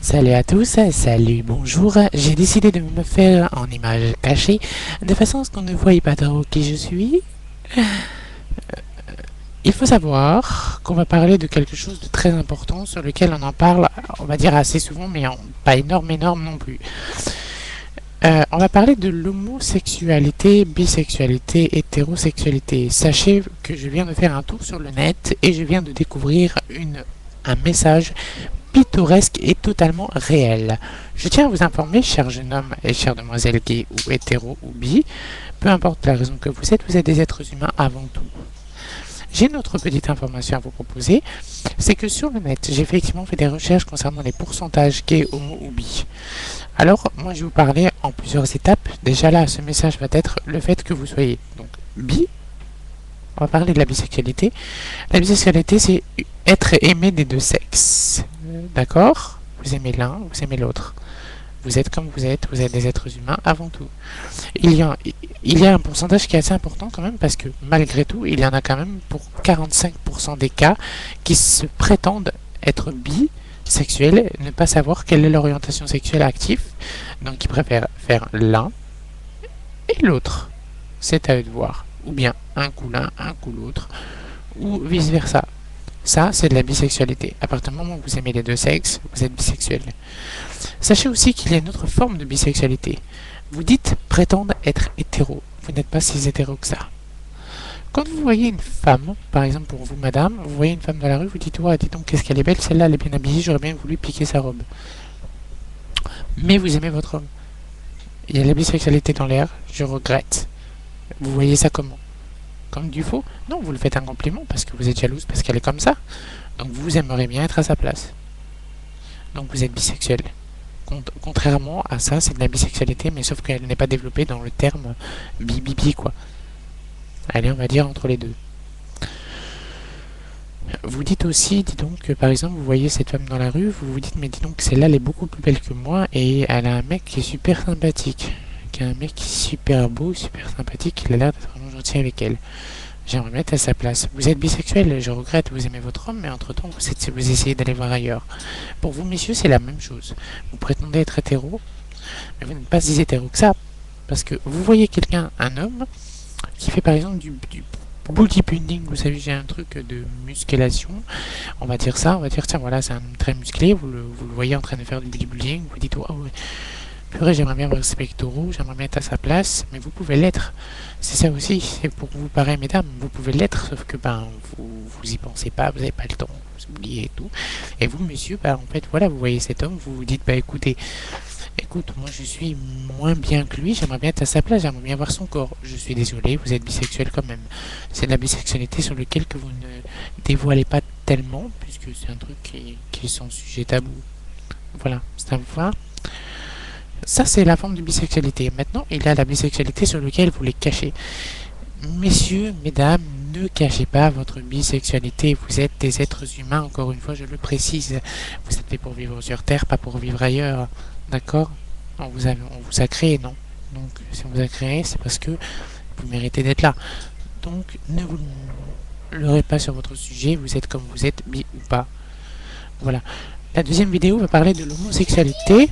Salut à tous, salut, bonjour. J'ai décidé de me faire en image cachée, de façon à ce qu'on ne voie pas trop qui je suis. Il faut savoir qu'on va parler de quelque chose de très important sur lequel on en parle, on va dire assez souvent, mais pas énorme non plus. On va parler de l'homosexualité, bisexualité, hétérosexualité. Sachez que je viens de faire un tour sur le net et je viens de découvrir un message pittoresque et totalement réel. Je tiens à vous informer, cher jeune homme et chère demoiselle gay ou hétéro ou bi, peu importe la raison que vous êtes des êtres humains avant tout. J'ai une autre petite information à vous proposer, c'est que sur le net, j'ai effectivement fait des recherches concernant les pourcentages gay, homo ou bi. Alors, moi je vais vous parler en plusieurs étapes. Déjà là, ce message va être le fait que vous soyez donc bi. On va parler de la bisexualité. La bisexualité, c'est être aimé des deux sexes. D'accord? Vous aimez l'un, vous aimez l'autre. Vous êtes comme vous êtes des êtres humains avant tout. Il y a un pourcentage qui est assez important quand même parce que malgré tout, il y en a quand même pour 45% des cas qui se prétendent être bisexuels, ne pas savoir quelle est l'orientation sexuelle active, donc ils préfèrent faire l'un et l'autre. C'est à eux de voir. Ou bien un coup l'un, un coup l'autre, ou vice versa. Ça, c'est de la bisexualité. À partir du moment où vous aimez les deux sexes, vous êtes bisexuel. Sachez aussi qu'il y a une autre forme de bisexualité. Vous dites prétendre être hétéro. Vous n'êtes pas si hétéro que ça. Quand vous voyez une femme, par exemple pour vous madame, vous voyez une femme dans la rue, vous dites ouais, dis donc qu'est-ce qu'elle est belle, celle-là elle est bien habillée, j'aurais bien voulu piquer sa robe. Mais vous aimez votre homme. Il y a la bisexualité dans l'air, je regrette. Vous voyez ça comment? Comme du faux? Non, vous le faites un compliment parce que vous êtes jalouse, parce qu'elle est comme ça. Donc vous aimeriez bien être à sa place. Donc vous êtes bisexuel. Contrairement à ça, c'est de la bisexualité, mais sauf qu'elle n'est pas développée dans le terme bi quoi. Allez, on va dire entre les deux. Vous dites aussi, dis donc, que par exemple, vous voyez cette femme dans la rue, vous vous dites, mais dis donc, celle-là, elle est beaucoup plus belle que moi, et elle a un mec qui est super sympathique. Qui a un mec qui est super beau, super sympathique, il a l'air d'être vraiment gentil avec elle. J'aimerais mettre à sa place. Vous êtes bisexuel, je regrette, vous aimez votre homme, mais entre-temps, vous essayez d'aller voir ailleurs. Pour vous, messieurs, c'est la même chose. Vous prétendez être hétéro, mais vous n'êtes pas si hétéro que ça. Parce que vous voyez quelqu'un, un homme, qui fait par exemple du bodybuilding, vous savez, j'ai un truc de musculation, on va dire ça, on va dire, tiens, voilà, c'est un homme très musclé, vous le voyez en train de faire du bodybuilding, vous dites, oh, ouais, purée, j'aimerais bien avoir ses pectoraux, j'aimerais bien être à sa place, mais vous pouvez l'être. C'est ça aussi, c'est pour vous pareil, mesdames, vous pouvez l'être, sauf que ben vous y pensez pas, vous n'avez pas le temps, vous oubliez et tout. Et vous, messieurs, ben en fait, voilà, vous voyez cet homme, vous vous dites, bah écoute, moi je suis moins bien que lui, j'aimerais bien être à sa place, j'aimerais bien voir son corps. Je suis désolé, vous êtes bisexuel quand même. C'est de la bisexualité sur lequel que vous ne dévoilez pas tellement, puisque c'est un truc qui est sans sujet tabou. Voilà, c'est à vous voir. Ça, c'est la forme de bisexualité. Maintenant, il y a la bisexualité sur laquelle vous les cachez. Messieurs, mesdames, ne cachez pas votre bisexualité. Vous êtes des êtres humains, encore une fois, je le précise. Vous êtes fait pour vivre sur Terre, pas pour vivre ailleurs. D'accord? On vous a créé, non? Donc, si on vous a créé, c'est parce que vous méritez d'être là. Donc, ne vous leurrez pas sur votre sujet. Vous êtes comme vous êtes, bi ou pas. Voilà. La deuxième vidéo va parler de l'homosexualité.